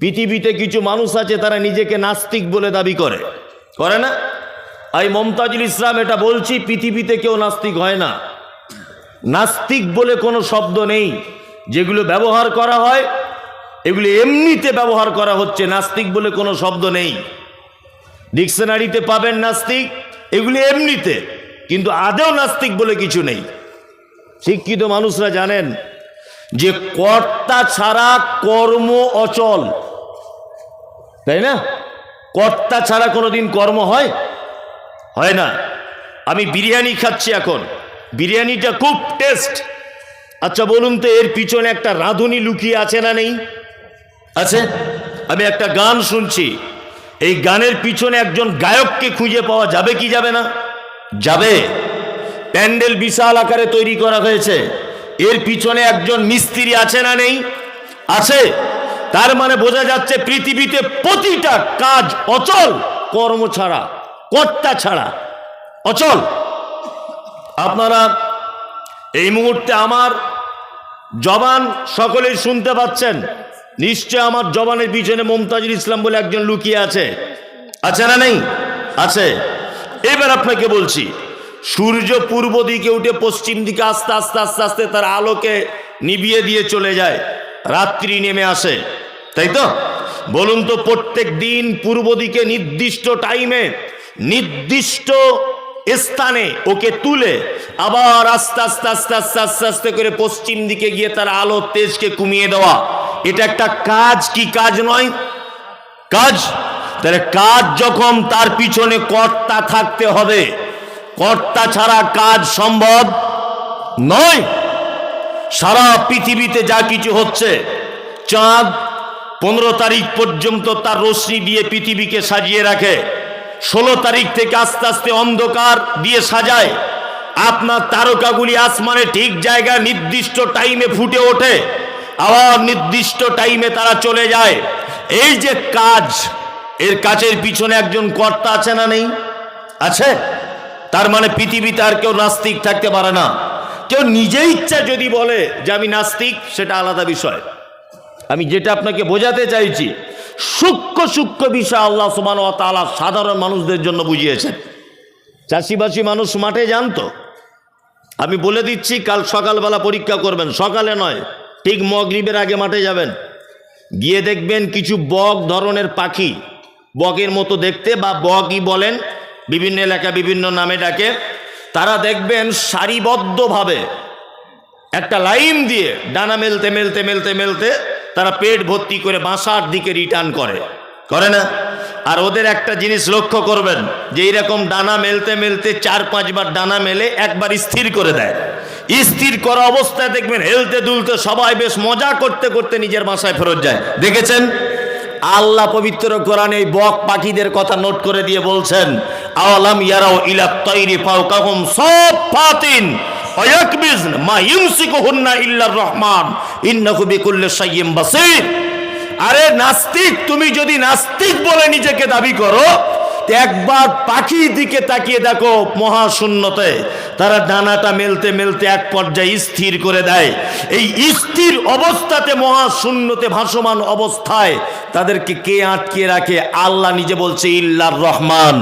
পৃথিবীতে কিছু মানুষ আছে তারা নিজেকে নাস্তিক বলে দাবি করে, করে না? আমি মমতাজুল ইসলাম এটা বলছি, পৃথিবীতে কেউ নাস্তিক হয় না। নাস্তিক বলে কোনো শব্দ নেই। যেগুলো ব্যবহার করা হয় এগুলো এমনিতে ব্যবহার করা হচ্ছে, নাস্তিক বলে কোনো শব্দ নেই। ডিকশনারিতে পাবেন নাস্তিক, এগুলি এমনিতে, কিন্তু আদৌ নাস্তিক বলে কিছু নেই। শিক্ষিত মানুষরা জানেন যে কর্তা ছাড়া কর্ম অচল, তাই না? কর্তা ছাড়া কোনোদিন কর্ম হয়? হয় না। আমি বিরিয়ানি খাচ্ছি এখন, বিরিয়ানিটা খুব টেস্ট। আচ্ছা বলুন তো, এর পিছনে একটা রাঁধুনি লুকিয়ে আছে না নেই? আছে। আমি একটা গান শুনছি, এই গানের পিছনে একজন গায়ককে খুঁজে পাওয়া যাবে কি যাবে না? যাবে। প্যান্ডেল বিশাল আকারে তৈরি করা হয়েছে, এর পিছনে একজন মিস্ত্রি আছে না নেই? আছে। তার মানে বোঝা যাচ্ছে পৃথিবীতে প্রতিটা কাজ অচল, কর্ম ছাড়া, কর্তা ছাড়া অচল। আপনারা এই মুহূর্তে আমার জবান সকলেই শুনতে পাচ্ছেন, নিশ্চয় আমার জবানের পিছনে মমতাজুল ইসলাম বলে একজন লুকিয়ে আছে, আছে না নেই? আছে। এবার আপনাকে বলছি, সূর্য পূর্ব দিকে উঠে পশ্চিম দিকে আস্তে আস্তে আস্তে আস্তে তার আলোকে নিভিয়ে দিয়ে চলে যায়, রাত্রি নেমে আসে, তাই তো? বলুন তো, প্রত্যেক দিন পূর্ব দিকে নির্দিষ্ট টাইমে নির্দিষ্ট স্থানে ওকে তুলে আবার আস্তে আস্তে আস্তে আস্তে আস্তে আস্তে করে পশ্চিম দিকে গিয়ে তার আলো তেজকে কমিয়ে দেওয়া, এটা একটা কাজ কি কাজ নয়? কাজ। তাহলে কাজ যখন, তার পিছনে কর্তা থাকতে হবে, কর্তা ছাড়া কাজ সম্ভব নয়। সারা পৃথিবীতে যা কিছু হচ্ছে, চাঁদ 15 তারিখ পর্যন্ত তার রশ্মি দিয়ে পৃথিবীকে সাজিয়ে রাখে, 16 তারিখ থেকে আস্তে আস্তে অন্ধকার দিয়ে সাজায়। আপনার তারকাগুলি আসমানে ঠিক জায়গায় নির্দিষ্ট টাইমে ফুটে ওঠে, আবার নির্দিষ্ট টাইমে তারা চলে যায়। এই যে কাজ, এর কাজের পিছনে একজন কর্তা আছে না নেই? আছে। তার মানে পৃথিবীতে আর কেউ নাস্তিক থাকতে পারে না। কেউ নিজে ইচ্ছা যদি বলে যে আমি নাস্তিক, সেটা আলাদা বিষয়। আমি যেটা আপনাকে বোঝাতে চাইছি, সূক্ষ্ম সূক্ষ্ম বিষয় আল্লাহ সুবহানাহু ওয়া তাআলা সাধারণ মানুষদের জন্য বুঝিয়েছেন। চাষিবাসী মানুষ মাঠে জানতো, আমি বলে দিচ্ছি, কাল সকালবেলা পরীক্ষা করবেন, সকালে নয়, ঠিক মাগরিবের আগে মাঠে যাবেন, গিয়ে দেখবেন কিছু বক ধরনের পাখি, বকের মতো দেখতে বা বকই বলেন, বিভিন্ন এলাকায় বিভিন্ন নামে ডাকে, তারা দেখবেন সারিবদ্ধভাবে একটা লাইন দিয়ে ডানা মেলতে মেলতে মেলতে মেলতে তারা পেট ভর্তি করে বাসার দিকে রিটার্ন করে, করে না? আর ওদের একটা জিনিস লক্ষ্য করবেন, যে এইরকম ডানা মেলতে মেলতে 4-5 বার ডানা মেলে একবার স্থির করে দেয়। স্থির করা অবস্থায় দেখবেন হেলতে দুলতে সবাই বেশ মজা করতে করতে নিজের বাসায় ফেরত যায়। দেখেছেন? আল্লাহ পবিত্র কোরআনে এই বক পাখিদের কথা নোট করে দিয়ে বলছেন, আওয়ালাম ইয়ারাও ইলা তাইরি ফাওকাহুম সাফাতিন ওয়া ইয়াকবিজন মা ইউমসিকুহুন্না ইল্লার রহমান ইন্নাহু বিকুল্লি শাইইন বাসীর। আরে নাস্তিক, তুমি যদি নাস্তিক বলে নিজেকে দাবি করো, একবার পাখির দিকে তাকিয়ে দেখো, মহাশূন্যতে তারা ডানাটা মেলতে মেলতে এক পর্যায়ে স্থির করে দেয়। এই স্থির অবস্থাতে মহাশূন্যতে ভাসমান অবস্থায় তাদেরকে কে আটকে রাখে? আল্লাহ নিজে বলছে ইল্লার রহমান।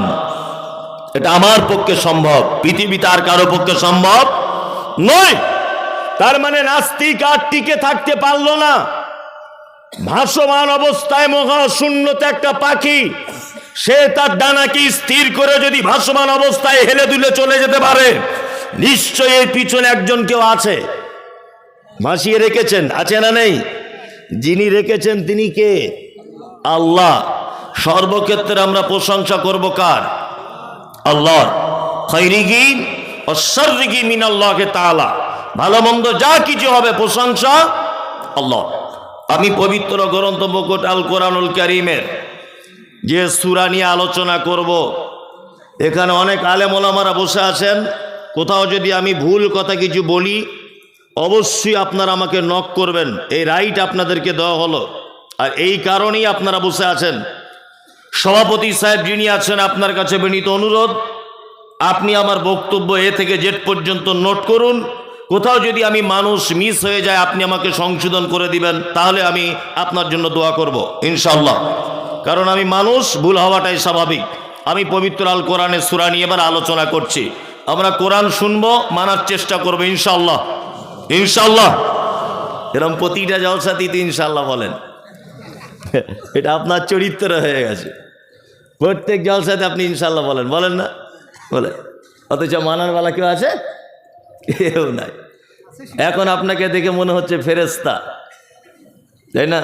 এটা আমার পক্ষে সম্ভব, পৃথিবীতে আর কারো পক্ষে সম্ভব নয়। তার মানে নাস্তিক আর টিকে থাকতে পারলো না। ভাসমান অবস্থায় মহাশূন্যতে একটা পাখি, সে তার ডানাকে স্থির করে যদি ভাসমান অবস্থায় হেলে দুলে চলে যেতে পারে, নিশ্চয়ই এর পিছনে একজন কেউ আছে, ভাসিয়ে রেখেছেন, আছে না নেই? যিনি রেখেছেন তিনি কে? আল্লাহ। সর্বক্ষেত্রে আমরা প্রশংসা করব কার? আল্লাহর। খাইরিহি ওয়া শাররিহি মিনাল্লাহি তাআলা। ভালো মন্দ যা কিছু হবে প্রশংসা আল্লাহ। আমি পবিত্র গ্রন্থ মুকুট আল কোরআনুল কারীমের যে সূরা নিয়ে আলোচনা করব, এখানে অনেক আলেম ওলামারা বসে আছেন। কোথাও যদি আমি ভুল কথা কিছু বলি, অবশ্যই আপনারা আমাকে নক করবেন, এই রাইট আপনাদেরকে দেওয়া হলো। আর এই কারণেই আপনারা বসে আছেন। সভাপতি সাহেব যিনি আছেন, আপনার কাছে বিনীত অনুরোধ, আপনি আমার বক্তব্য এ থেকে জেড পর্যন্ত নোট করুন। কোথাও যদি আমি মানুষ মিস হয়ে যায় আপনি আমাকে সংশোধন করে দিবেন, তাহলে আমি আপনার জন্য দোয়া করব ইনশাআল্লাহ। কারণ আমি মানুষ, ভুল হওয়াটাই স্বাভাবিক। আমি পবিত্র আল কোরআনের সূরা নিয়ে এবার আলোচনা করছি। আমরা কোরআন শুনবো, মানার চেষ্টা করবো ইনশাআল্লাহ। ইনশাআল্লাহ এরকম প্রতিটা জলসাতেই ইনশাআল্লাহ বলেন, এটা আপনার চরিত্র হয়ে গেছে। প্রত্যেক জলসাতে আপনি ইনশাআল্লাহ বলেন, বলেন না? বলে, অথচ মানার বেলা কেউ আছে? কেউ নাই। এখন আপনাকে দেখে মনে হচ্ছে ফেরেশতা, তাই না?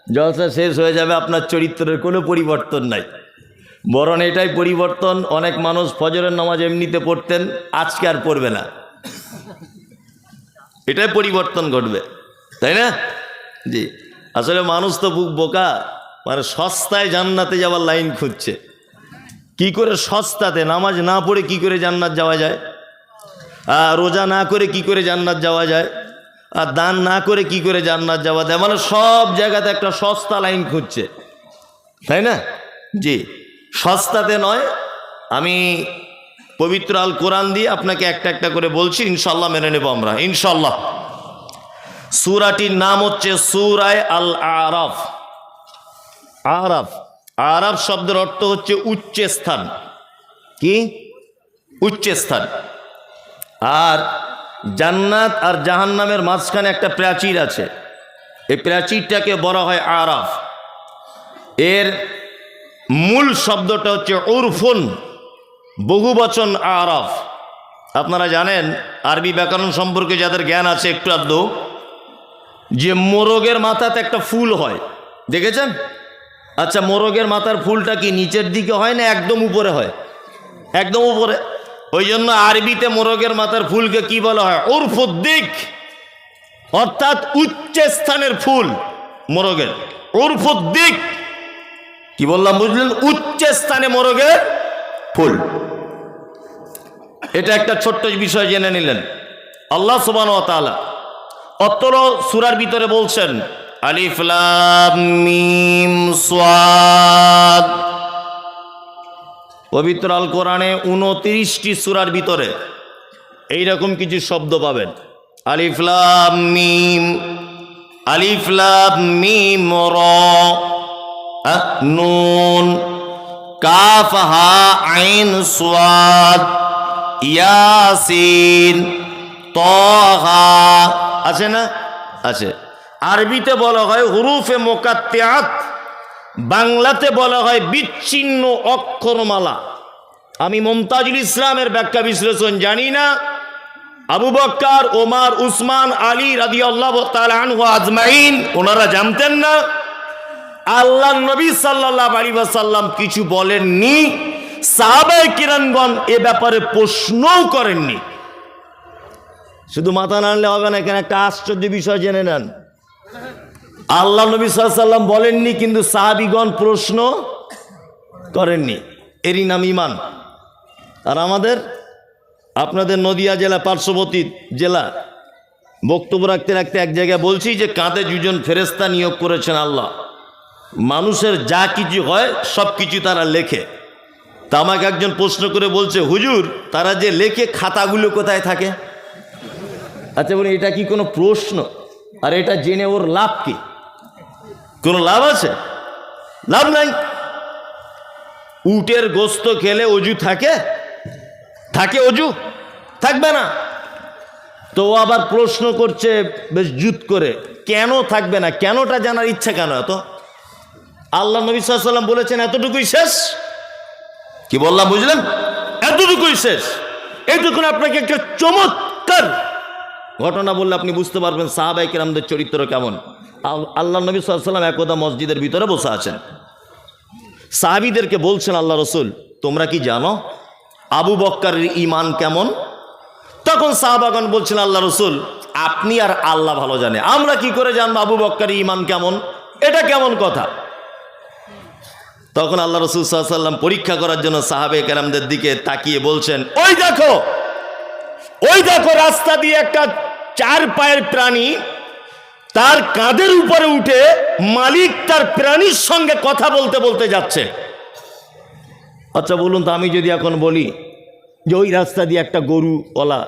জলসা শেষ হয়ে যাবে, আপনার চরিত্রের কোনো পরিবর্তন নাই, বরং এটাই পরিবর্তন। অনেক মানুষ ফজরের নামাজ এমনিতে পড়তেন, আজকে আর পড়বে না, এটাই পরিবর্তন ঘটবে, তাই না? জি, আসলে মানুষ তো বুক বোকা, মানে সস্তায় জান্নাতে যাওয়ার লাইন খুঁজছে। কি করে সস্তাতে? নামাজ না পড়ে কি করে জান্নাত যাওয়া যায়? আর রোজা না করে কি করে জান্নাত যাওয়া যায়? আর দান না করে কি করে জান্নাত যাওয়া যায়? মানে সব জায়গাতে একটা সস্তা লাইন খুঁজছে, তাই না? জি, সস্তাতে নয়। আমি পবিত্র আল কোরআন দিয়ে আপনাকে একটা একটা করে বলছি, ইনশাল্লাহ মেনে নেব আমরা ইনশাল্লাহ। সূরাটির নাম হচ্ছে সূরায়ে আল আরাফ। আরাফ, আরাফ শব্দের অর্থ হচ্ছে উচ্চ স্থান। কি? উচ্চ স্থান। আর জান্নাত আর জাহান্নামের মাঝখানে একটা প্রাচীর আছে, এই প্রাচীরটাকে বলা হয় আরাফ। এর মূল শব্দটা হচ্ছে উরফুন, বহুবচন আরাফ। আপনারা জানেন আরবি ব্যাকরণ সম্পর্কে যাদের জ্ঞান আছে একটু আধটু, যে মোরগের মাথাতে একটা ফুল হয়, দেখেছেন? আচ্ছা, মোরগের মাথার ফুলটা কি নিচের দিকে হয় না একদম উপরে হয়? একদম উপরে। ওই জন্য আরবিতে মোরগের মাথার ফুলকে কি বলা হয়? উরফুদ্দিক, অর্থাৎ উচ্চ স্থানের ফুল মোরগের। উরফুদ্দিক কি বললাম বুঝলেন? উচ্চ স্থানে মোরগের ফুল। এটা একটা ছোট্ট বিষয় জেনে নিলেন। আল্লাহ সুবহানাহু ওয়া তাআলা অত্র সূরার ভিতরে বলছেন আলিফ লাম মিম সাদ। পবিত্র আল কোরআনে 29টি সূরার ভিতরে এইরকম কিছু শব্দ পাবেন। আলিফ লাম মিম, আলিফ লাম মিম র, নুন, কাফ হা আইন সাদ, ইয়াসিন, তাহা। আছে না? আছে। আরবিতে বলা হয় হুরুফে মুকাত্তিআত, বাংলাতে বলা হয় বিচ্ছিন্ন অক্ষরমালা। আমি মুমতাজুল ইসলামের ব্যাখ্যা বিশ্লেষণ জানি না, আবু বকর, ওমর, উসমান, আলী রাদিয়াল্লাহু তাআলা আনহু আজমাইন ওনারা জানতেন না। আল্লাহ নবী সাল্লাল্লাহু আলাইহি ওয়াসাল্লাম কিছু বলেননি, সাহাবায়ে কিরামগণ এ ব্যাপারে প্রশ্নও করেননি। শুধু মাথা নাড়লে হবে না, এখানে একটা আশ্চর্য বিষয় জেনে নেন। আল্লাহ নবী সাল্লাল্লাহু আলাইহি ওয়াসাল্লাম বলেননি, কিন্তু সাহাবীগণ প্রশ্ন করেননি। এরই নাম ঈমান। আর আমাদের, আপনাদের নদিয়া জেলা পার্শ্ববর্তী জেলা, বক্তব্য রাখতে রাখতে এক জায়গায় বলছি যে কাঁধে দুজন ফেরেশতা নিয়োগ করেছেন আল্লাহ। মানুষের যা কিছু হয় সব কিছু তারা লেখে। তা আমাকে একজন প্রশ্ন করে বলছে, হুজুর তারা যে লেখে খাতাগুলো কোথায় থাকে? আচ্ছা বলি, এটা কি কোনো প্রশ্ন? আর এটা জেনে ওর লাভ কি? কোনো লাভ আছে? লাভ নাই। উটের গোস্ত খেলে অজু থাকে? থাকে অজু? থাকবে না। তো ও আবার প্রশ্ন করছে বেশ জুত করে, কেন থাকবে না? কেনটা জানার ইচ্ছা কেন এত? আল্লাহ নবী সাল্লাল্লাহু আলাইহি ওয়াসাল্লাম বলেছেন এতটুকুই শেষ। কি বললাম বুঝলেন? এতটুকুই শেষ। এইটুকুন আপনাকে একটা চমৎকার ঘটনা বললে আপনি বুঝতে পারবেন সাহাবায়ে কেরামদের চরিত্র কেমন। আল্লাহ নবী সাল্লাল্লাহু আলাইহি ওয়াসাল্লাম একদা মসজিদের ভিতরে বসে আছেন। সাহাবীদেরকে বলছেন, আল্লাহ রাসূল তোমরা কি জানো আবু বকরের ঈমান কেমন? তখন সাহাবাগণ বলছেন, আল্লাহ রাসূল আপনি আর আল্লাহ ভালো জানে, আমরা কি করে জানবো আবু বকরের ঈমান কেমন? এটা কেমন কথা? তখন আল্লাহ রাসূল সাল্লাল্লাহু আলাইহি ওয়াসাল্লাম পরীক্ষা করার জন্য সাহাবায়ে কেরামদের দিকে তাকিয়ে বলছেন, ওই দেখো, ওই দেখো রাস্তা দিয়ে একটা 4 পায়ের প্রাণী তার কাঁধের উপরে উঠে মালিক তার প্রাণীর সঙ্গে কথা বলতে বলতে যাচ্ছে। আচ্ছা বলুন তো, আমি যদি এখন বলি যে ওই রাস্তা দিয়ে একটা গরুওয়ালা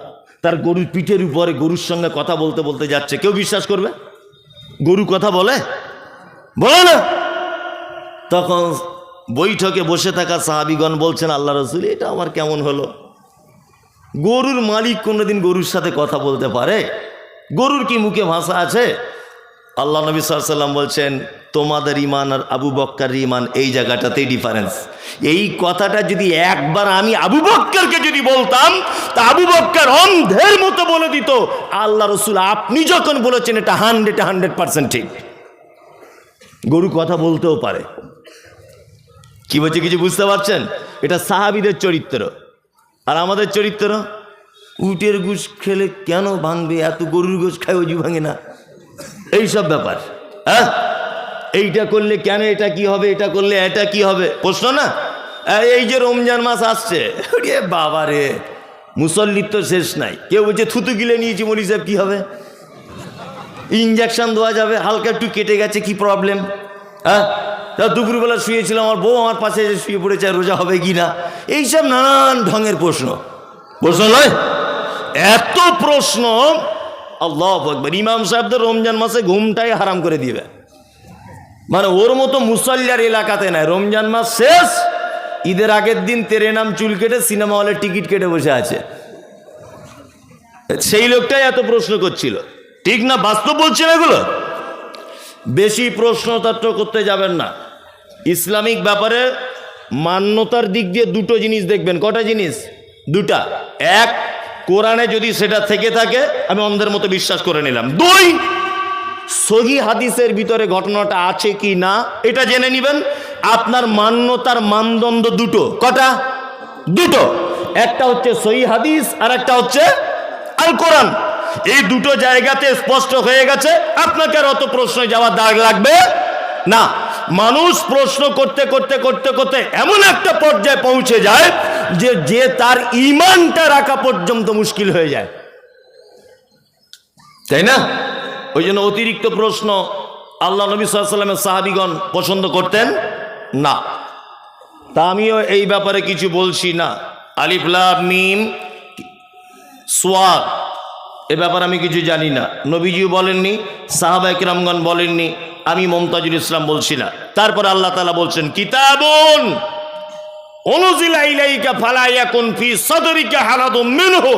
তার গরুর পিঠের উপরে গরুর সঙ্গে কথা বলতে বলতে যাচ্ছে, কেউ বিশ্বাস করবে? গরু কথা বলে? বলে না। তখন বৈঠকে বসে থাকা সাহাবীগণ বলছেন, আল্লাহ রাসূল এটা আমার কেমন হলো? গরুর মালিক কোনোদিন গরুর সাথে কথা বলতে পারে? গরুর কি মুখে ভাষা আছে? আল্লাহ নবী সাল্লাল্লাহু আলাইহি ওয়াসাল্লাম বলছেন, তোমাদের ঈমান আর আবু বক্করের ঈমান এই জায়গাটাতেই ডিফারেন্স। এই কথাটা যদি একবার আমি আবু বক্করকে যদি বলতাম, তা আবু বক্কর অন্ধের মতো বলে দিত, আল্লাহ রাসূল আপনি যখন বলেছেন এটা 100% ঠিক। গরু কথা বলতেও পারে। কি বলছে কিছু বুঝতে পারছেন? এটা সাহাবীদের চরিত্র। আর আমাদের চরিত্র, উটের গোশ খেলে কেন ভাঙবে, এত গরুর গোশ খায় অজু ভাঙে না, এইসব ব্যাপার। হ্যাঁ, এইটা করলে কেন, এটা কি হবে, এটা করলে এটা কি হবে, প্রশ্ন না? এই যে রমজান মাস আসছে, বাবা রে, মুসল্লির তো শেষ নাই। কেউ বলছে থুতু গিলে নিয়েছি মৌলী সাহেব, কি হবে? ইঞ্জেকশন দেওয়া যাবে, হালকা একটু কেটে গেছে, কি প্রবলেম? হ্যাঁ, দুপুরবেলা শুয়েছিলাম, আমার বউ আমার পাশে এসে শুয়ে পড়েছে, রোজা হবে কি না, এইসব নানান ঢঙের প্রশ্ন। প্রশ্ন নয়, এত প্রশ্ন। আল্লাহু আকবার। ইমাম সাহেবদের রমজান মাসে ঘুমটাই হারাম করে দিবে, মানে ওর মতো মুসল্লির এলাকাতে নাই। রমজান মাস শেষ, ঈদের আগের দিন তেরে নাম চুল কেটে সিনেমা হলের টিকিট কেটে বসে আছে। সেই লোকটাই এত প্রশ্ন করছিল, ঠিক না? বাস্তব বলছেন এগুলো। বেশি প্রশ্নতত্ত্ব করতে যাবেন না। ইসলামিক ব্যাপারে মান্যতার দিক দিয়ে দুটো জিনিস দেখবেন। কটা জিনিস? দুটা। এক, কোরআনে যদি সেটা থেকে থাকে আমি অন্ধের মতো বিশ্বাস করে নিলাম। দুই, সহি হাদিসের ভিতরে ঘটনাটা আছে কি না এটা জেনে নেবেন। আপনার মান্যতার মানদণ্ড দুটো। কটা? দুটো। একটা হচ্ছে সহি হাদিস আর একটা হচ্ছে আল কোরআন। এই দুটো জায়গাতে স্পষ্ট হয়ে গেছে, আপনাকে আর অত প্রশ্নে যাওয়ার দাগ লাগবে না। মানুষ প্রশ্ন করতে করতে করতে করতে এমন একটা পর্যায়ে পৌঁছে যায় যে তার ঈমানটা রাখা পর্যন্ত মুশকিল হয়ে যায়, তাই না? ওই জন্য অতিরিক্ত প্রশ্ন আল্লাহ নবী সাল্লাল্লাহু আলাইহি ওয়াসাল্লামের সাহাবীগণ পছন্দ করতেন না। তা আমিও এই ব্যাপারে কিছু বলছি না। আলিফ লাম মিম সাদ, এ ব্যাপারে আমি কিছু জানি না। নবীজিও বলেননি, সাহাবায়ে কেরামগণ বলেননি, আমি মুমতাজুল ইসলাম বলছি না। তারপর আল্লাহ তাআলা বলছেন, কিতাবুন উনজিলা ইলাইকা ফালা ইয়াকুন ফি সাদরিকা হারাদুম মিনহু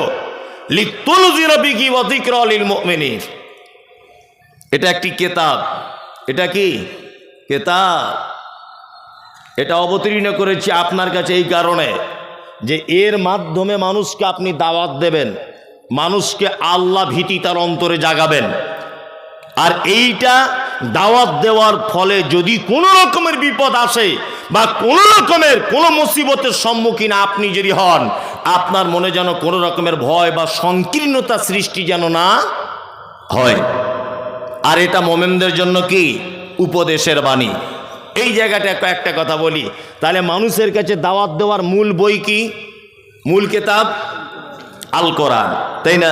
লিতুনজিরা বিহি ওয়া যিকরা লিল মুমিনিন। এটা একটি কিতাব। এটা কি কিতাব? এটা অবতীর্ণ করেছি আপনার কাছে এই কারণে যে এর মাধ্যমে মানুষকে আপনি দাওয়াত দেবেন, মানুষকে আল্লাহ ভীতি তার অন্তরে জাগাবেন। আর এইটা দাওয়াত দেওয়ার ফলে যদি কোনো রকমের বিপদ আসে বা কোনো রকমের কোনো মুসিবতের সম্মুখীন আপনি যদি হন, আপনার মনে যেন কোনো রকমের ভয় বা সংকীর্ণতা সৃষ্টি যেন না হয়। আর এটা মোমেনদের জন্য কি উপদেশের বাণী। এই জায়গাটা একটা কথা বলি, তাহলে মানুষের কাছে দাওয়াত দেওয়ার মূল বই কি? মূল কিতাব আল কোরআন, তাই না?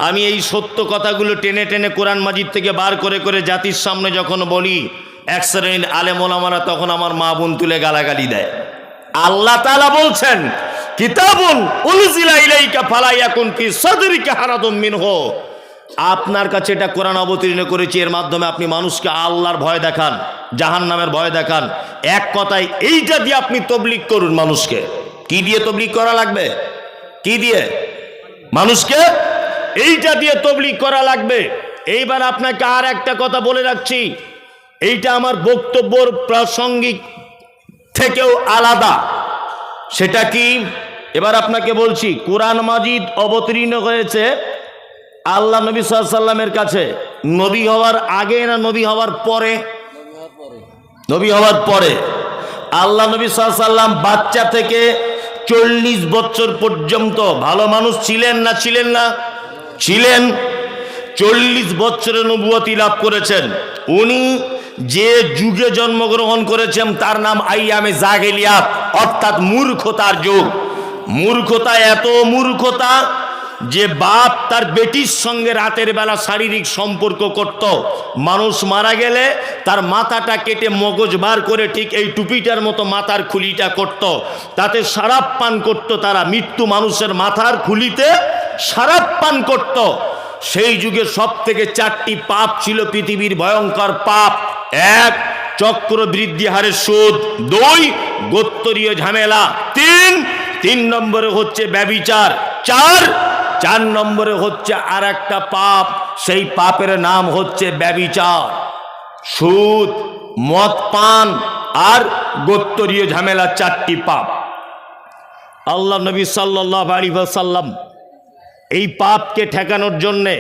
আমি এই সত্য কথাগুলো টেনে টেনে কোরআন মাজিদ থেকে বার করে করে জাতির সামনে যখন বলি, এক শ্রেণীর আলেম ওলামারা তখন আমার মা বোন তুলে গালাগালি দেয়। আল্লাহ তাআলা বলছেন, কিতাবুন উনজিলা ইলাইকা ফালা ইয়াকুন ফি সাদরিকা হারাদুম মিনহু। আপনার কাছে এটা কোরআন অবতীর্ণ করেছি, এর মাধ্যমে আপনি মানুষকে আল্লাহর ভয় দেখান, জাহান্নামের ভয় দেখান। এক কথায় এইটা দিয়ে আপনি তবলিগ করুন মানুষকে। কি দিয়ে তবলিগ করা লাগবে? কি দিয়ে? মানুষকে এইটা দিয়ে তবলিগ করা লাগবে। এইবার আপনাকে আর একটা কথা বলে রাখছি, এইটা আমার বক্তব্যের প্রাসঙ্গিক থেকেও আলাদা। সেটা কি? এবার আপনাকে বলছি, কোরআন মাজিদ অবতীর্ণ হয়েছে আল্লাহ নবী সাল্লাল্লাহু আলাইহি ওয়াসাল্লামের কাছে নবী হওয়ার আগে না নবী হওয়ার পরে? নবী হওয়ার পরে। আল্লাহ নবী সাল্লাল্লাহু আলাইহি ওয়াসাল্লাম বাচ্চা থেকে 40 বছর পর্যন্ত ভালো মানুষ ছিলেন না ছিলেন না? ছিলেন। 40 বছরে নবুয়তি লাভ করেছেন। উনি যে যুগে জন্মগ্রহণ করেছেন তার নাম আইয়ামে জাহেলিয়াত, অর্থাৎ মূর্খতার যুগ। মূর্খতা, এত মূর্খতা যে বাপ তার বেটির সঙ্গে রাতের বেলা শারীরিক সম্পর্ক করত। মানুষ মারা গেলে তার মাথাটা কেটে মগজ বার করে ঠিক এই টুপিটার মতো মাথার খুলিটা করত, তাতে শরাব পান করত তারা। মৃত্যু মানুষের মাথার খুলিতে শরাব পান করত। সেই যুগে সব থেকে 4টি পাপ ছিল পৃথিবীর ভয়ঙ্কর পাপ। 1, চক্রবৃদ্ধি হারে সুদ। 2, গোত্তরীয় ঝামেলা। 3 নম্বরে হচ্ছে ব্যভিচার। 4 নম্বরে হচ্ছে আর একটা পাপ, সেই পাপের নাম হচ্ছে ব্যভিচার, সুদ, মদ পান আর গোত্তরীয় ঝামেলা। 4টি পাপ। আল্লাহ নবী সাল্লাল্লাহু আলাইহি ওয়াসাল্লাম এই পাপকে ঠেকানোর জন্যে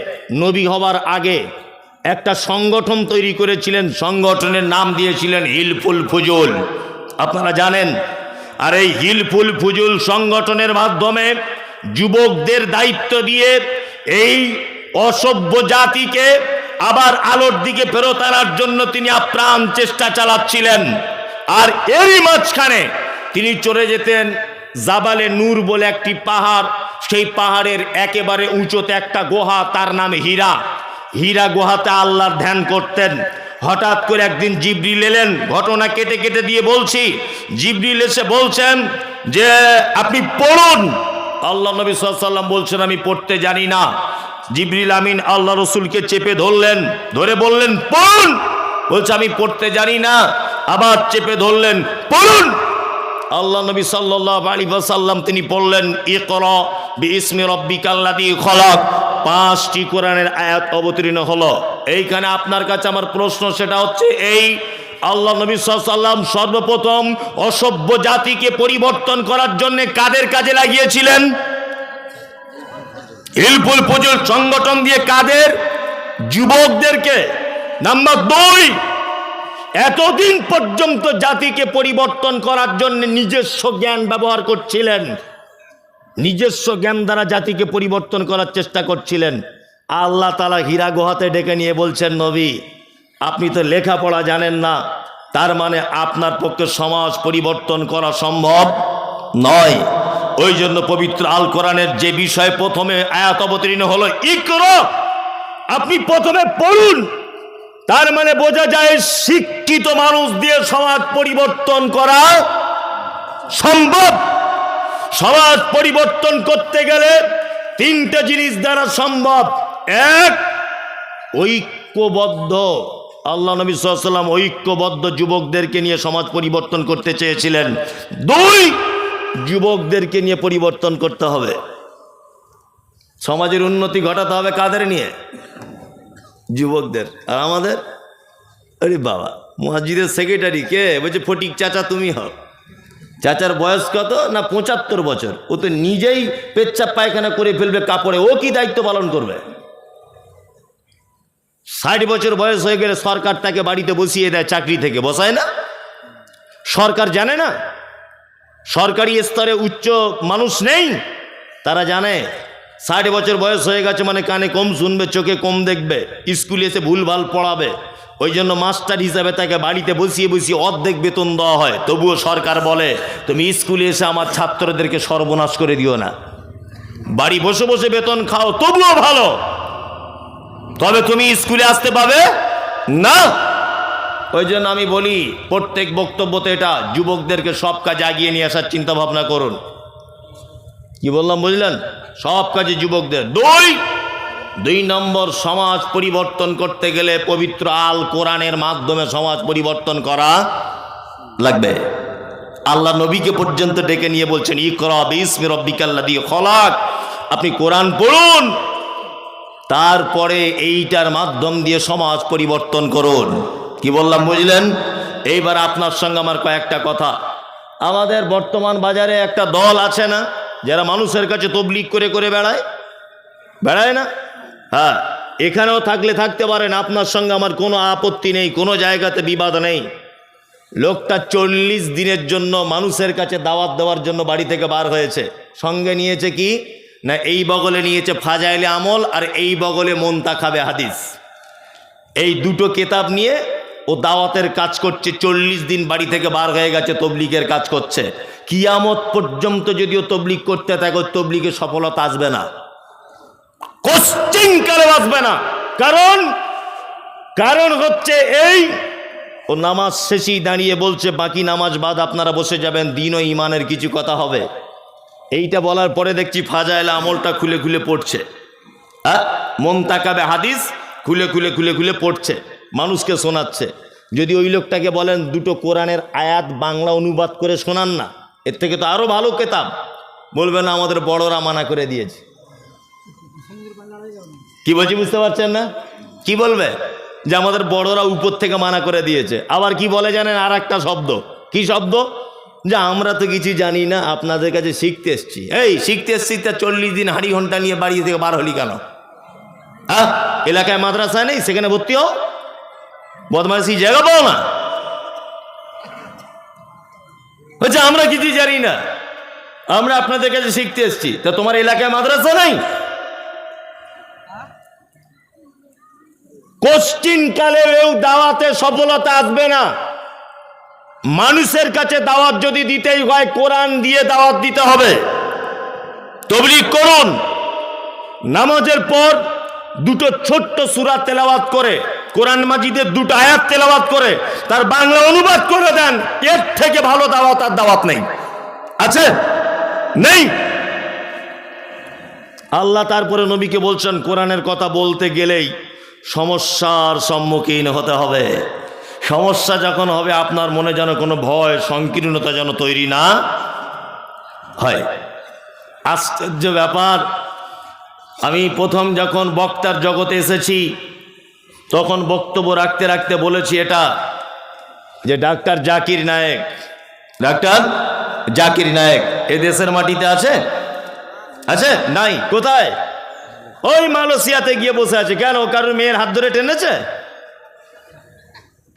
নবী হবার আগে একটা সংগঠন তৈরি করেছিলেন। সংগঠনের নাম দিয়েছিলেন হিলফুল ফুজুল। আপনারা জানেন। আর এই হিলফুল ফুজুল সংগঠনের মাধ্যমে যুবকদের দায়িত্ব দিয়ে এই অসভ্য জাতিকে আবার আলোর দিকে ফেরত আনার জন্য তিনি আপ্রাণ চেষ্টা চালাচ্ছিলেন। আর এরই মাঝখানে তিনি চলে যেতেন জাবালে নূর বলে একটি পাহাড়। সেই পাহাড়ের একেবারে উঁচুতে একটা গুহা, তার নাম হীরা। হীরা গুহাতে আল্লাহর ধ্যান করতেন। হঠাৎ করে একদিন জিবরিল এলেন। ঘটনা কেটে কেটে দিয়ে বলছি। জিবরিল এসে বলছেন যে আপনি পড়ুন। আল্লাহ নবী সাল্লাল্লাহু আলাইহি ওয়াসাল্লাম বলছেন আমি পড়তে জানি না। জিবরিল আমিন আল্লাহ রসুলকে চেপে ধরলেন, ধরে বললেন পড়ুন। বলছে আমি পড়তে জানি না। আবার চেপে ধরলেন, পড়ুন। আল্লাহ নবী সাল্লাল্লাহু আলাইহি ওয়াসাল্লাম তিনি পড়লেন ইকরা বিইসমি রাব্বিকাল্লাযী খলাক। 5টি কোরআনের আয়াত অবতীর্ণ হলো। এইখানে আপনার কাছে আমার প্রশ্ন, সেটা হচ্ছে এই আল্লাহ নবী সাল্লাল্লাহু আলাইহি ওয়াসাল্লাম সর্বপ্রথম অসভ্য জাতিকে পরিবর্তন করার জন্য কাদের কাজে লাগিয়েছিলেন? হিলফুল ফুজুল সংগঠন দিয়ে। কাদের? যুবকদেরকে। নাম্বার 2, এতদিন পর্যন্ত জাতিকে পরিবর্তন করার জন্য নিজস্ব জ্ঞান ব্যবহার করছিলেন। নিজস্ব জ্ঞান দ্বারা জাতিকে পরিবর্তন করার চেষ্টা করছিলেন। আল্লাহ তাআলা হীরা গুহাতে ডেকে নিয়ে বলছেন নবী আপনি তো লেখাপড়া জানেন না, তার মানে আপনার পক্ষে সমাজ পরিবর্তন করা সম্ভব নয়। ওই জন্য পবিত্র আল কোরআনের যে বিষয় প্রথমে আয়াত অবতীর্ণ হলো ইকরা, আপনি প্রথমে পড়ুন। তার মানে বোঝা যায় শিক্ষিত মানুষ দিয়ে সমাজ পরিবর্তন করা সম্ভব। সমাজ পরিবর্তন করতে গেলে 3টে জিনিস দ্বারা সম্ভব। 1, ঐক্যবদ্ধ। আল্লাহ নবী সাল্লাল্লাহু আলাইহি ওয়াসাল্লাম ঐক্যবদ্ধ যুবকদেরকে নিয়ে সমাজ পরিবর্তন করতে চেয়েছিলেন। 2, যুবকদেরকে নিয়ে পরিবর্তন করতে হবে। সমাজের উন্নতি ঘটাতে হবে কাদের নিয়ে? যুবকদের। আর আমাদের আরে বাবা মসজিদের সেক্রেটারি কে? বলছে ফটিক চাচা তুমি হও। চাচার বয়স কত না 75 বছর। ও তো নিজেই পেচ্ছাপ পায়খানা করে ফেলবে কাপড়ে, ও কি দায়িত্ব পালন করবে? 60 বছর বয়স হয়ে গেলে সরকার তাকে বাড়িতে বসিয়ে দেয়, চাকরি থেকে বসায় না। সরকার জানে না? সরকারি স্তরে উচ্চ মানুষ নেই? তারা জানে 60 বছর বয়স হয়ে গেছে মানে কানে কম শুনবে, চোখে কম দেখবে, স্কুলে এসে ভুলভাল পড়াবে। ওই জন্য মাস্টার হিসাবে তাকে বাড়িতে বসিয়ে বসিয়ে অর্ধেক বেতন দেওয়া হয়। তবুও সরকার বলে তুমি স্কুলে এসে আমার ছাত্রদেরকে সর্বনাশ করে দিও না, বাড়ি বসে বসে বেতন খাও তবুও ভালো, তবে তুমি স্কুলে আসতে পাবে না। ওই জন্য আমি বলি প্রত্যেক বক্তব্যতে এটা, যুবকদেরকে সব কাজে এগিয়ে নিয়ে আসার চিন্তা ভাবনা করুন। কি বললাম বুঝলেন? সব কাজে যুবকদের। 2 নম্বর, সমাজ পরিবর্তন করতে গেলে পবিত্র আল কোরআনের মাধ্যমে সমাজ পরিবর্তন করা লাগবে। আল্লাহ নবীকে পর্যন্ত ডেকে নিয়ে বলছেন ইকরা বিইসমি রাব্বিকাল্লাযী খলাক, আপনি কোরআন পড়ুন, তারপরে এইটার মাধ্যম দিয়ে সমাজ পরিবর্তন করুন। কি বললাম বুঝলেন? এইবার আপনার সঙ্গে আমার কয়েকটা কথা। আমাদের বর্তমান বাজারে একটা দল আছে না, যারা মানুষের কাছে তবলিগ করে করে বেড়ায় না? হ্যাঁ, এখানেও থাকলে থাকতে পারেন, আপনার সঙ্গে আমার কোনো আপত্তি নেই, কোনো জায়গাতে বিবাদ নেই। লোকটা 40 দিনের জন্য মানুষের কাছে দাওয়াত দেওয়ার জন্য বাড়ি থেকে বার হয়েছে। সঙ্গে নিয়েছে কি না, এই বগলে নিয়েছে ফাজাইলে আমল আর এই বগলে মুনতাখাবে হাদিস। এই দুটো কিতাব নিয়ে ও দাওয়াতের কাজ করছে। 40 দিন বাড়ি থেকে বার হয়ে গেছে, তবলিগের কাজ করছে। কিয়ামত পর্যন্ত যদিও তবলিগ করতে থাকে, তবলিগের সফলতা আসবে না, কোশ্চেন কালে আসবে না। কারণ হচ্ছে এই, ও নামাজ শেষেই দাঁড়িয়ে বলছে বাকি নামাজ বাদ আপনারা বসে যাবেন, দিন ও ইমানের কিছু কথা হবে। এইটা বলার পরে দেখছি ফাজাইল আমলটা খুলে খুলে পড়ছে, মুনতাকাবে হাদিস খুলে খুলে খুলে খুলে পড়ছে, মানুষকে শোনাচ্ছে। যদি ওই লোকটাকে বলেন দুটো কোরআনের আয়াত বাংলা অনুবাদ করে শোনান না, এর থেকে তো আরো ভালো কেতাব, বলবে না আমাদের বড়রা মানা করে দিয়েছে। কি বলছি বুঝতে পারছেন না? কি বলবে? যে আমাদের বড়রা উপর থেকে মানা করে দিয়েছে। আবার কি বলে জানেন? আর একটা শব্দ, কি শব্দ? যে আমরা তো কিছু জানি না, আপনাদের কাছে শিখতে এসছি। এই শিখতে এসছি, তা 40 দিন হাঁড়ি ঘন্টা নিয়ে বাড়ি থেকে বার হলি কেন? এলাকায় মাদ্রাসা নেই, সেখানে ভর্তি হও, বদমাইশি জায়গা পাও না। বলছে আমরা কিছু জানি না, আমরা আপনাদের কাছে শিখতে এসছি। তা তোমার এলাকায় মাদ্রাসা নাই? কোশ্চিন কালেও দাওয়াতে সফলতা আসবে না। মানুষের কাছে দাওয়াত যদি দিতেই হয়, কোরআন দিয়ে দাওয়াত দিতে হবে। তাবলীগ করুন, নামাজের পর দুটো ছোট্ট সূরা তেলাওয়াত করে, কোরআন মাজিদের দুটো আয়াত তেলাওয়াত করে তার বাংলা অনুবাদ করে দেন। এর থেকে ভালো দাওয়াত আর দাওয়াত নেই। আছে? নেই। আল্লাহ তারপরে নবীকে বলছেন, কোরআনের কথা বলতে গেলেই সমস্যার সম্মুখীন হতে হবে। সমস্যা যখন হবে, আপনার মনে যেন কোনো ভয় সংকীর্ণতা যেন তৈরি না হয়। আশ্চর্য ব্যাপার, আমি প্রথম যখন বক্তার জগতে এসেছি, তখন বক্তব্য রাখতে রাখতে বলেছি এটা, যে ডাক্তার জাকির নায়েক, ডাক্তার জাকির নায়েক এ দেশের মাটিতে আছে? আছে? নাই। কোথায়? ওই মালয়েশিয়াতে গিয়ে বসে আছে। কেন? কারোর মেয়ের হাত ধরে টেনেছে?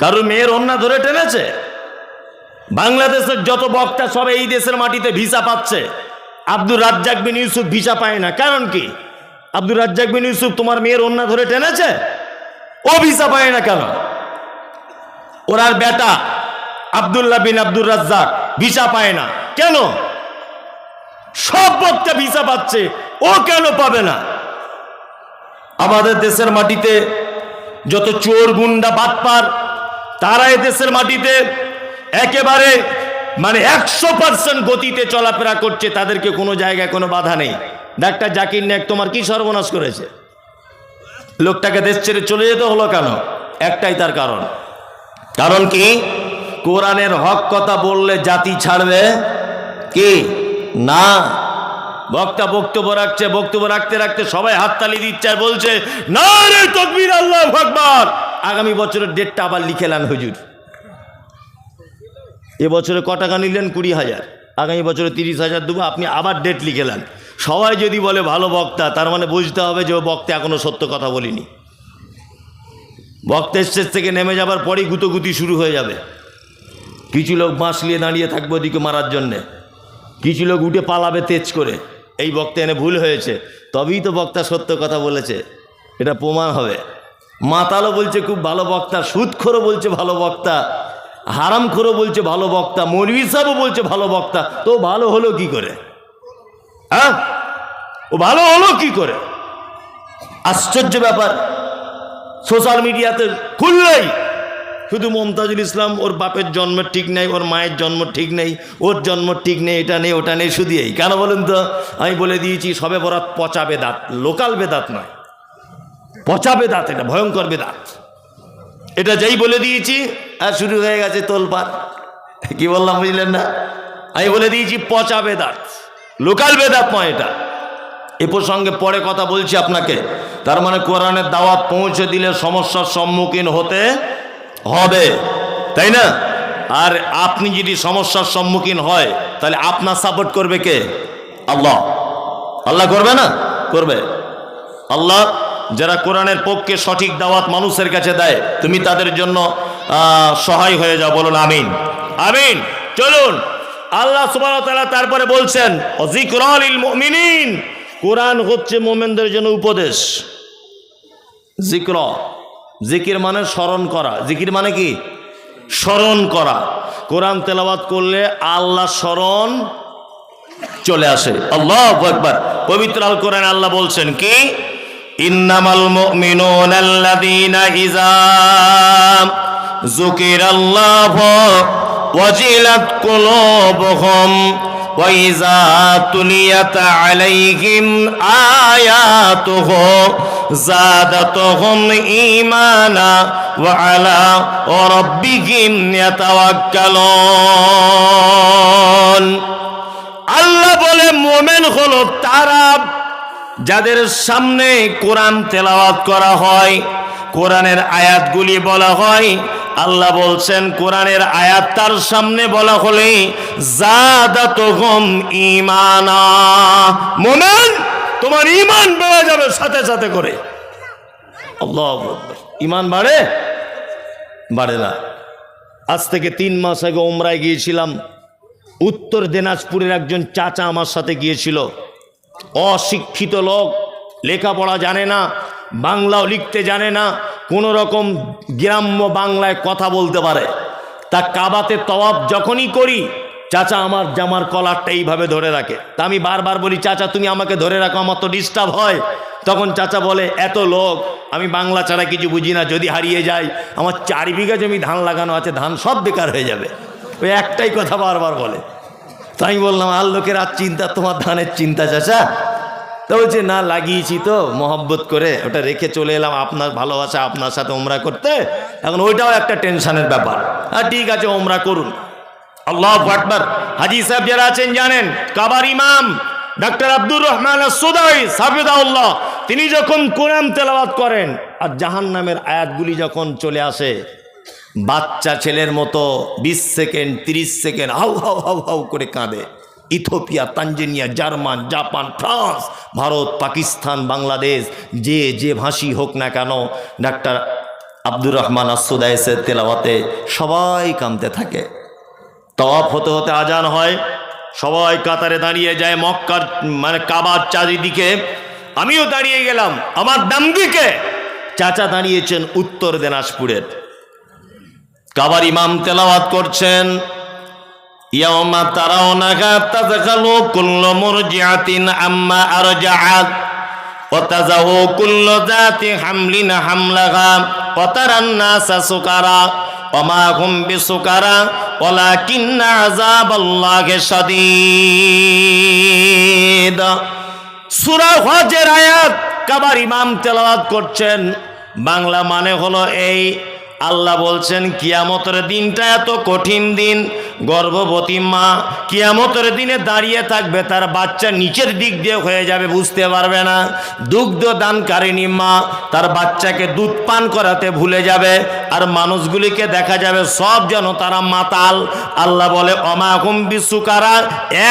কারোর মেয়ের ওন্না ধরে টেনেছে? বাংলাদেশের যত বক্তা সব এই দেশের মাটিতে ভিসা পাচ্ছে। আব্দুর রাজ্জাক বিন ইউসুফ ভিসা পায় না, কারণ কি? আব্দুর রাজ্জাক বিন ইউসুফ তোমার মেয়ের ওন্না ধরে টেনেছে? ও ভিসা পায় না কেন? ওনার বেটা আব্দুল্লাহ বিন আব্দুর রাজ্জাক ভিসা পায় না কেন? সব বক্তা ভিসা পাচ্ছে, ও কেন পাবে না? আমাদের দেশের মাটিতে যত চোর গুন্ডা বাটপার, তারা এই দেশের মাটিতে একেবারে 100% গতিতে চলাফেরা করছে, তাদেরকে কোনো জায়গায় কোনো বাধা নেই। ডাক্তার জাকির নায়েক তোমার কি সর্বনাশ করেছে? লোকটাকে দেশ ছেড়ে চলে যেতে হলো কেন? একটাই তার কারণ। কারণ কি? কোরআনের হক কথা বললে জাতি ছাড়বে কি না। বক্তা বক্তব্য রাখছে, বক্তব্য রাখতে রাখতে সবাই হাততালি দিচ্ছে আর বলছে নারে তাকবীর, আল্লাহু আকবার। আগামী বছরের ডেটটা আবার লিখে নেন হুজুর। এবছরে ক টাকা নিলেন? 20,000। আগামী বছরে 30,000 দেবো, আপনি আবার ডেট লিখে নেন। সবাই যদি বলে ভালো বক্তা, তার মানে বুঝতে হবে যে ও বক্তা এখনো সত্য কথা বলিনি। বক্তা স্টেজ থেকে নেমে যাবার পরেই গুতোগুতি শুরু হয়ে যাবে। কিছু লোক বাঁশ নিয়ে দাঁড়িয়ে থাকবে ওদিকে মারার জন্যে, কিছু লোক উঠে পালাবে তেজ করে। এই বক্তা এনে ভুল হয়েছে, তবেই তো বক্তা সত্য কথা বলেছে, এটা প্রমাণ হবে। মাতালও বলছে খুব ভালো বক্তা, সুদখোরও বলছে ভালো বক্তা, হারামখোরও বলছে ভালো বক্তা, মৌলভী সাহেবও বলছে ভালো বক্তা। তো ভালো হলো কি করে? হ্যাঁ, ও ভালো হলো কি করে? আশ্চর্য ব্যাপার। সোশ্যাল মিডিয়াতে খুললেই শুধু মমতাজুল ইসলাম, ওর বাপের জন্ম ঠিক নেই, ওর মায়ের জন্ম ঠিক নেই, ওর জন্ম ঠিক নেই, এটা নেই ওটা নেই, শুধু এই। কেন বলুন তো? আমি বলে দিয়েছি সবে বরাত পচা বেদাত, লোকাল বেদাত নয়, পচা বেদাত, এটা ভয়ঙ্কর বেদাত। এটা যেই বলে দিয়েছি আর শুরু হয়ে গেছে তোলপাড়। কি বললাম বুঝলেন না? আমি বলে দিয়েছি পচা বেদাত, লোকাল বেদাত নয় এটা। এ প্রসঙ্গে পরে কথা বলছি আপনাকে। তার মানে কোরআনের দাওয়াত পৌঁছে দিলে সমস্যার সম্মুখীন হতে হবে, তাই না? আর আপনি যদি সমস্যার সম্মুখীন হয়, তাহলে আপনার সাপোর্ট করবে কে? আল্লাহ। আল্লাহ করবে না? করবে আল্লাহ। যারা কোরআনের পক্ষে সঠিক দাওয়াত মানুষের কাছে দেয়, তুমি তাদের জন্য সহায় হয়ে যাও। বলুন আমিন, আমিন। চলুন, আল্লাহ সুবহানাহু ওয়া তাআলা তারপরে বলছেন যিকরা লিল মুমিনিন, কোরআন হচ্ছে মুমিনদের জন্য উপদেশ। যিকরা, জিকির মানে স্মরণ করা। জিকির মানে কি? স্মরণ করা। কোরআন তেলাওয়াত করলে আল্লাহ স্মরণ চলে আসে। আল্লাহু আকবার। পবিত্র আল কোরআন আল্লাহ বলছেন কি? ইন্নামাল মুমিনুনাল্লাযীনা ইযা যুকিরাল্লাহু ওয়াজিলাত কুলুবুহুম وإذا تليت عليهم آياته زادتهم إيمانا وعلى ربهم يتوكلون আল্লাহ বলে মুমিন হলো তারা যাদের সামনে কোরআন তেলাওয়াত করা হয়, কোরআনের আয়াতগুলি বলা হয়। আল্লাহ বলছেন কোরআনের আয়াত তার সামনে বলা হলে জাদাতুহুম ঈমানা, মুমিন তোমার ঈমান বেড়ে যাবে সাথে সাথে করে। আল্লাহু আকবার। ঈমান বাড়ে না। আজ থেকে 3 মাস আগে উমরায় গিয়েছিলাম। উত্তর দিনাজপুরের একজন চাচা আমার সাথে গিয়েছিল। অশিক্ষিত লোক, লেখাপড়া জানে না, বাংলাও লিখতে জানে না, কোনো রকম গ্রাম্য বাংলায় কথা বলতে পারে। তা কাবাতে তওয়াফ যখনই করি চাচা আমার জামার কলারটা এইভাবে ধরে রাখে। তা আমি বারবার বলি চাচা তুমি আমাকে ধরে রাখো, আমার তো ডিস্টার্ব হয়। তখন চাচা বলে এত লোক, আমি বাংলা ছাড়া কিছু বুঝি না, যদি হারিয়ে যায় আমার 4 বিঘা জমি ধান লাগানো আছে, ধান সব বেকার হয়ে যাবে। ওই একটাই কথা বারবার বলে। তাই বললাম আর লোকের আর চিন্তা, তোমার ধানের চিন্তা চাচা? তো বলছে না লাগিয়েছি তো মহব্বত করে, ওটা রেখে চলে এলাম আপনার ভালোবাসা, আপনার সাথে ওমরা করতে। এখন ওইটাও একটা টেনশনের ব্যাপার। আর ঠিক আছে ওমরা করুন। আল্লাহু আকবার। হাজী সাহেব যারা আছেন জানেন, কাবার ইমাম ডাক্তার আব্দুর রহমান আস-সুদাই হাফিজাহুল্লাহ, তিনি যখন কোরআন তেলাওয়াত করেন আর জাহান্নামের আয়াতগুলি যখন চলে আসে, বাচ্চা ছেলের মতো 20 second 30 second how how how how করে কাঁদে। Ethiopia, Tanzania, German, Japan, France, Bharat, Pakistan, Bangladesh, যে ভাষী হোক না কেন, ডাক্তার আব্দুর রহমান আস-সুদাইসের তেলাওয়াতে সবাই কাঁদতে থাকে। তওয়াফ হতে হতে আজান হয়, সবাই কাতারে দাঁড়িয়ে যায় মক্কার মানে কাবার চারিদিকে। আমিও দাঁড়িয়ে গেলাম। আমার ডান দিকে চাচা দাঁড়িয়েছেন উত্তর দিনাজপুরের। কাবার ইমাম তেলাওয়াত করছেন, ইয়াউমা তারাউনাহা তাযখালু কুল্লু মুরজিআতিন আম্মা আরজাআত ওয়া তাযাউ কুল্লু যাতি হামলিন হামলাহা ওয়া তারান নাসা সুকারা ওয়া মা হুম বিসুকারা ওয়ালাকিন্না আযাবাল্লাহি শাদীদ। সূরা হজের আয়াত কাবার ইমাম তেলাওয়াত করছেন। বাংলা মানে হলো এই, আল্লাহ বলছেন কিয়ামতের দিনটা এত কঠিন দিন, গর্ভবতী মা কিয়ামতের দিনে দাঁড়িয়ে থাকবে, তার বাচ্চা নিচের দিক দিয়ে হয়ে যাবে, বুঝতে পারবে না। দুগ্ধ দানকারিণী মা তার বাচ্চাকে দুধ পান করাতে ভুলে যাবে, আর মানুষগুলিকে দেখা যাবে সব যেন তারা মাতাল। আল্লাহ বলে ওমা হুম বিসুকারা,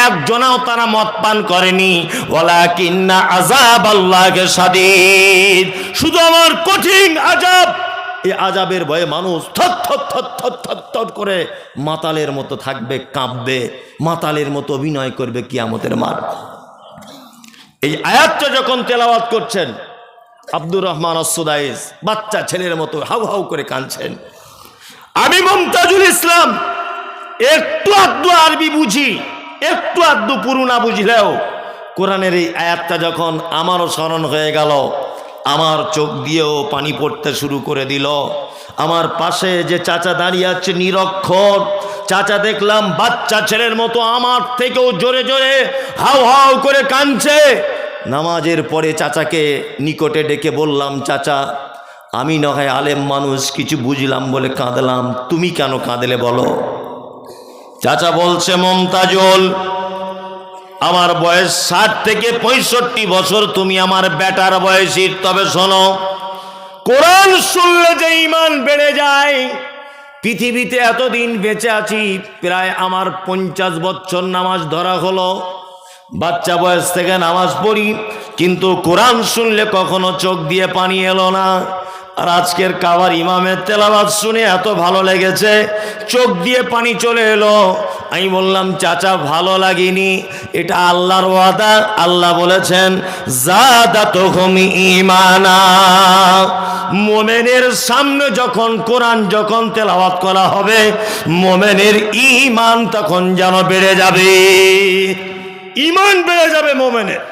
একজনাও তারা মদ পান করেনি। ওয়ালাকিন্না আযাবাল্লাহি শাদীদ, শুধু আমার কঠিন আযাব, এই আযাবের ভয়ে মানুষ থর থর থর থর থর থর করে মাতালের মতো থাকবে, কাঁপবে, মাতালের মতো অভিনয় করবে কিয়ামতের মাঠ। এই আয়াতটা যখন তেলাওয়াত করছেন আব্দুর রহমান আস-সুদাইস বাচ্চা ছেলের মতো হাউ হাউ করে কাঁদছেন। আমি মুমতাজুল ইসলাম একটু আধটু আরবি বুঝি, একটু আধটু পুরুনা বুঝলেও কোরআনের এই আয়াতটা যখন আমারও স্মরণ হয়ে গেল, আমার চোখ দিয়েও পানি পড়তে শুরু করে দিল। আমার পাশে যে চাচা দাঁড়িয়ে আছে নিরক্ষর চাচা, দেখলাম বাচ্চা ছেলের মতো আমার থেকেও জোরে জোরে হাউ হাউ করে কাঁদছে। নামাজের পরে চাচাকে নিকটে ডেকে বললাম, চাচা আমি না হয় আলেম মানুষ, কিছু বুঝলাম বলে কাঁদলাম, তুমি কেন কাঁদলে বলো? চাচা বলছে, মুমতাজুল আমার বয়স 60 থেকে 65 বছর, তুমি আমার বেটার বয়সীর, তবে শোনো কোরআন শুনলে যে ঈমান বেড়ে যায়। পৃথিবীতে এতদিন বেঁচে আছি, প্রায় আমার 50 বছর নামাজ ধরা হলো, বাচ্চা বয়স থেকে নামাজ পড়ি, কিন্তু কোরআন শুনলে কখনো চোখ দিয়ে পানি এলো না। আর আজকের কাবার ইমামের তেলাওয়াত শুনে এত ভালো লেগেছে, চোখ দিয়ে পানি চলে এলো। আমি বললাম, চাচা ভালো লাগেনি, এটা আল্লাহর ওয়াদা। আল্লাহ বলেছেন যাদাতুহুম ঈমানা, মুমিনের সামনে যখন কোরআন যখন তেলাওয়াত করা হবে, মুমিনের ঈমান তখন যেন বেড়ে যাবে, ঈমান বেড়ে যাবে মুমিনের।